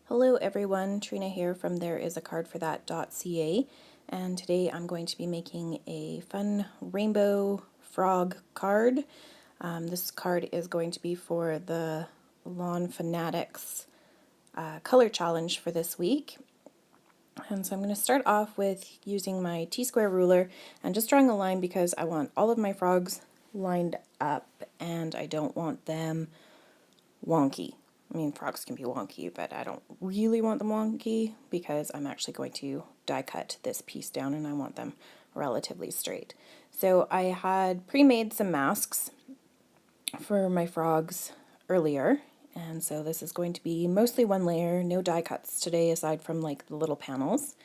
Hello everyone, Trina here from thereisacardforthat.ca, and today I'm going to be making a fun rainbow frog card. This card is going to be for the Lawn Fawnatics Colour Challenge for this week. And so I'm going to start off with using my T-square ruler and just drawing a line because I want all of my frogs lined up and I don't want them wonky. I mean, frogs can be wonky, but I don't really want them wonky because I'm actually going to die cut this piece down and I want them relatively straight. So I had pre-made some masks for my frogs earlier, and so this is going to be mostly one layer, no die cuts today aside from like the little panels.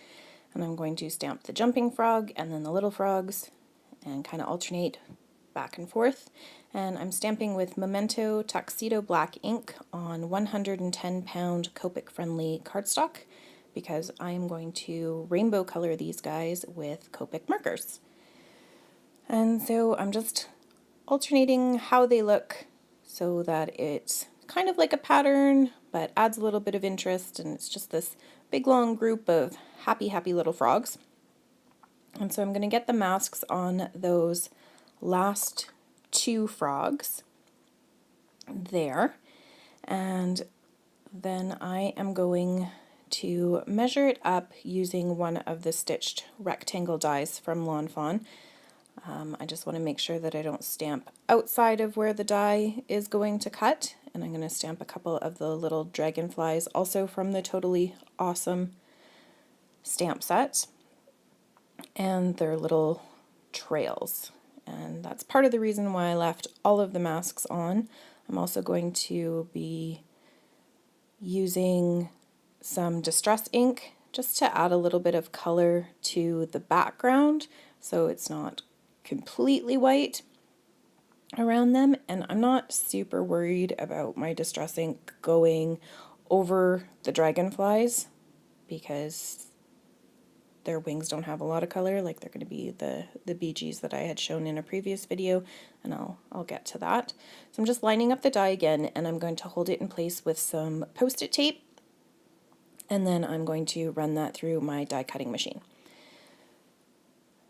And I'm going to stamp the jumping frog and then the little frogs and kind of alternate back and forth. And I'm stamping with Memento Tuxedo Black ink on 110-pound Copic-friendly cardstock because I am going to rainbow color these guys with Copic markers. And so I'm just alternating how they look so that it's kind of like a pattern but adds a little bit of interest, and it's just this big long group of happy little frogs. And so I'm going to get the masks on those last two frogs there, and then I am going to measure it up using one of the stitched rectangle dies from Lawn Fawn. I just want to make sure that I don't stamp outside of where the die is going to cut, and I'm going to stamp a couple of the little dragonflies also from the Totally Awesome stamp set and their little trails. And that's part of the reason why I left all of the masks on. I'm also going to be using some distress ink just to add a little bit of color to the background so it's not completely white around them. And I'm not super worried about my distress ink going over the dragonflies because their wings don't have a lot of color, like they're going to be the BGs that I had shown in a previous video, and I'll get to that. So I'm just lining up the die again, and I'm going to hold it in place with some Post-it tape, and then I'm going to run that through my die cutting machine.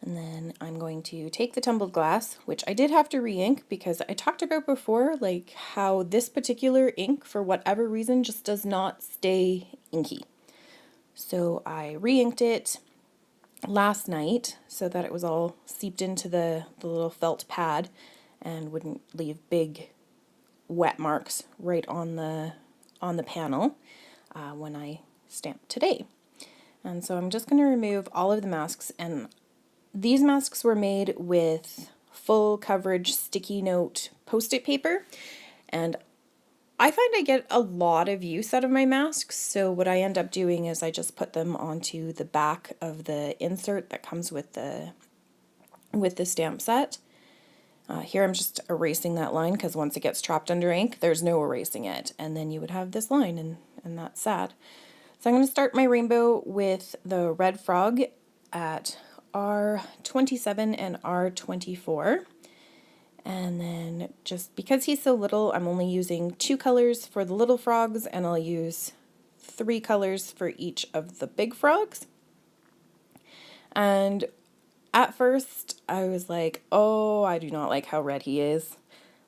And then I'm going to take the tumbled glass, which I did have to re-ink because I talked about before, like how this particular ink, for whatever reason, just does not stay inky. So I re-inked it last night so that it was all seeped into the little felt pad and wouldn't leave big wet marks right on the panel when I stamp today. And so I'm just going to remove all of the masks, and these masks were made with full coverage sticky note Post-it paper, and I find I get a lot of use out of my masks, so what I end up doing is I just put them onto the back of the insert that comes with the stamp set. Here I'm just erasing that line because once it gets trapped under ink, there's no erasing it, and then you would have this line, and that's sad. So I'm going to start my rainbow with the red frog at R27 and R24. And then just because he's so little, I'm only using 2 colors for the little frogs, and I'll use 3 colors for each of the big frogs. And at first I was like, oh, I do not like how red he is.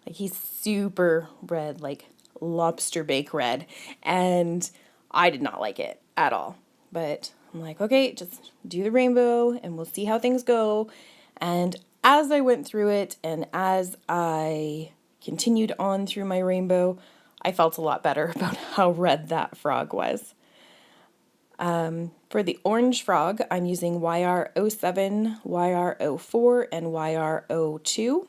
Like, he's super red, like lobster bake red, and I did not like it at all. But I'm like, okay, just do the rainbow and we'll see how things go. And as I went through it and as I continued on through my rainbow, I felt a lot better about how red that frog was. For the orange frog, I'm using YR07, YR04, and YR02.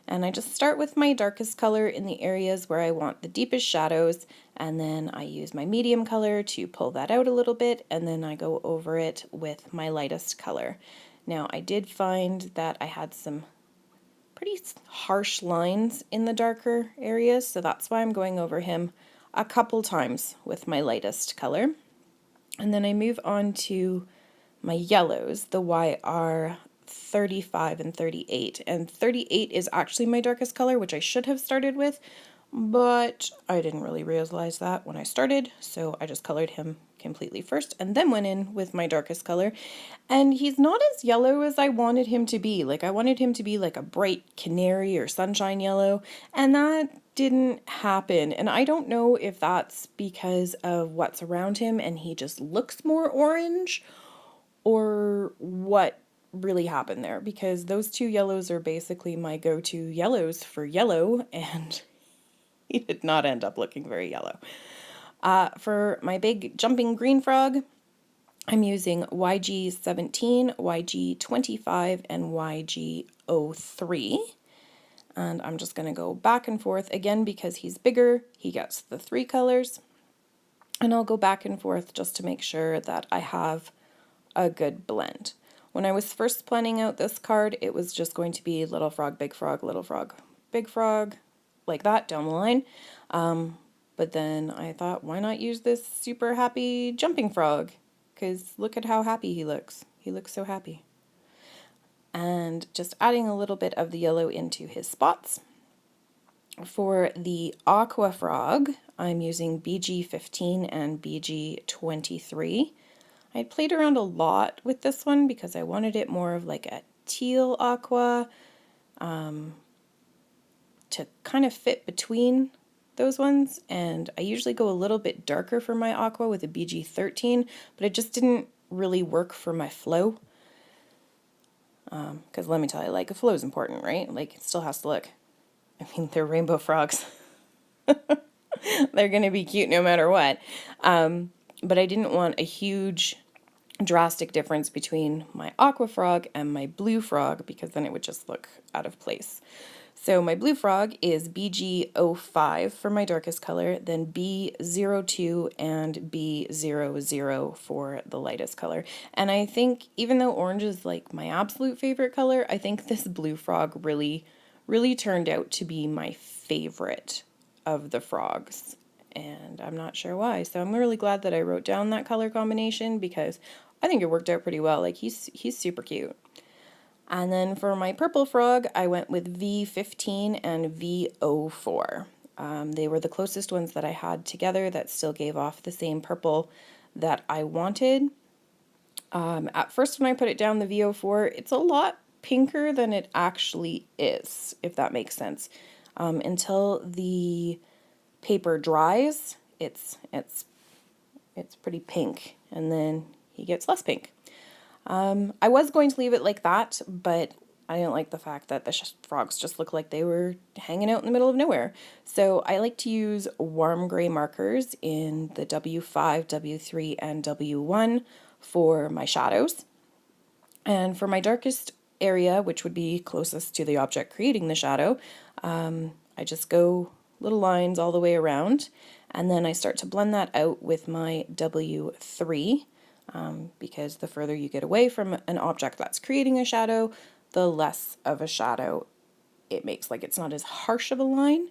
And I just start with my darkest color in the areas where I want the deepest shadows, and then I use my medium color to pull that out a little bit, and then I go over it with my lightest color. Now, I did find that I had some pretty harsh lines in the darker areas, so that's why I'm going over him a couple times with my lightest color. And then I move on to my yellows, the YR 35 and 38. And 38 is actually my darkest color, which I should have started with, but I didn't really realize that when I started, so I just colored him completely first and then went in with my darkest color. And he's not as yellow as I wanted him to be. Like, I wanted him to be like a bright canary or sunshine yellow, and that didn't happen. And I don't know if that's because of what's around him and he just looks more orange, or what really happened there, because those two yellows are basically my go-to yellows for yellow, and he did not end up looking very yellow. For my big jumping green frog, I'm using YG17, YG25, and YG03. And I'm just going to go back and forth again because he's bigger. He gets the 3 colors. And I'll go back and forth just to make sure that I have a good blend. When I was first planning out this card, it was just going to be little frog, big frog, little frog, big frog, like that down the line. But then I thought, why not use this super happy jumping frog? Because look at how happy he looks. He looks so happy. And just adding a little bit of the yellow into his spots. For the aqua frog, I'm using BG15 and BG23. I played around a lot with this one because I wanted it more of like a teal aqua, to kind of fit between those ones, and I usually go a little bit darker for my aqua with a BG13, but it just didn't really work for my flow. Because let me tell you, like, a flow is important, right? Like, it still has to look. I mean, they're rainbow frogs. They're going to be cute no matter what. But I didn't want a huge, drastic difference between my aqua frog and my blue frog, because then it would just look out of place. So my blue frog is BG05 for my darkest color, then B02 and B00 for the lightest color. And I think even though orange is like my absolute favorite color, I think this blue frog really turned out to be my favorite of the frogs. And I'm not sure why. So I'm really glad that I wrote down that color combination, because I think it worked out pretty well. Like, he's super cute. And then for my purple frog, I went with V15 and V04. They were the closest ones that I had together that still gave off the same purple that I wanted. At first when I put it down, the V04, it's a lot pinker than it actually is, if that makes sense. Until the paper dries, it's pretty pink, and then he gets less pink. I was going to leave it like that, but I didn't like the fact that the frogs just looked like they were hanging out in the middle of nowhere. So I like to use warm gray markers in the W5, W3, and W1 for my shadows. And for my darkest area, which would be closest to the object creating the shadow, I just go little lines all the way around, and then I start to blend that out with my W3. Because the further you get away from an object that's creating a shadow, the less of a shadow it makes. Like, it's not as harsh of a line.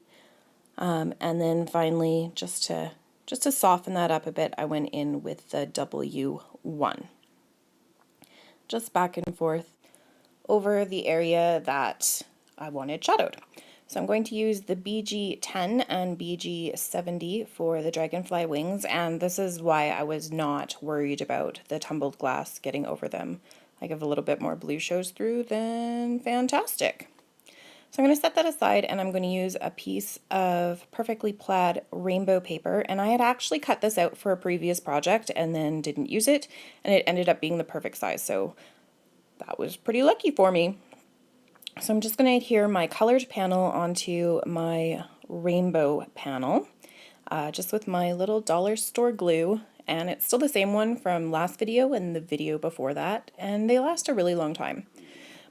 And then finally, just to soften that up a bit, I went in with the W1. Just back and forth over the area that I wanted shadowed. So I'm going to use the BG10 and BG70 for the dragonfly wings, and this is why I was not worried about the tumbled glass getting over them. Like, if a little bit more blue shows through, then fantastic. So I'm going to set that aside, and I'm going to use a piece of perfectly plaid rainbow paper, and I had actually cut this out for a previous project and then didn't use it, and it ended up being the perfect size, so that was pretty lucky for me. So I'm just going to adhere my colored panel onto my rainbow panel, just with my little dollar store glue, and it's still the same one from last video and the video before that, and they last a really long time.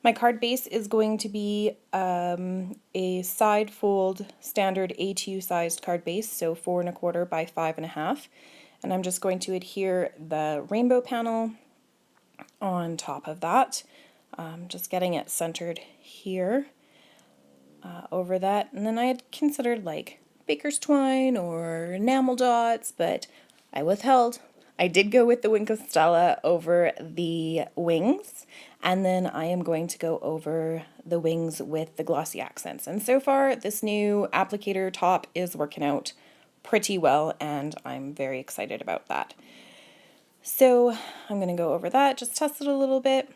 My card base is going to be a side fold standard A2 sized card base, so 4 1/4 by 5 1/2, and I'm just going to adhere the rainbow panel on top of that. Just getting it centered here over that, and then I had considered like baker's twine or enamel dots, but I withheld. I did go with the Wing Costella over the wings, and then I am going to go over the wings with the glossy accents. And so far, this new applicator top is working out pretty well, and I'm very excited about that. So I'm going to go over that, just test it a little bit,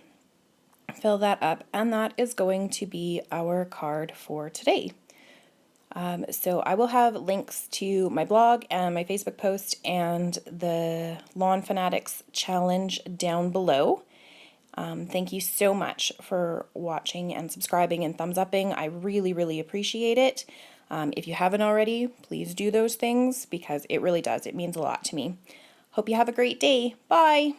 fill that up, and that is going to be our card for today. So I will have links to my blog and my Facebook post and the Lawn Fanatics challenge down below. Thank you so much for watching and subscribing and thumbs upping. I really, really appreciate it. If you haven't already, please do those things because it really does. It means a lot to me. Hope you have a great day. Bye!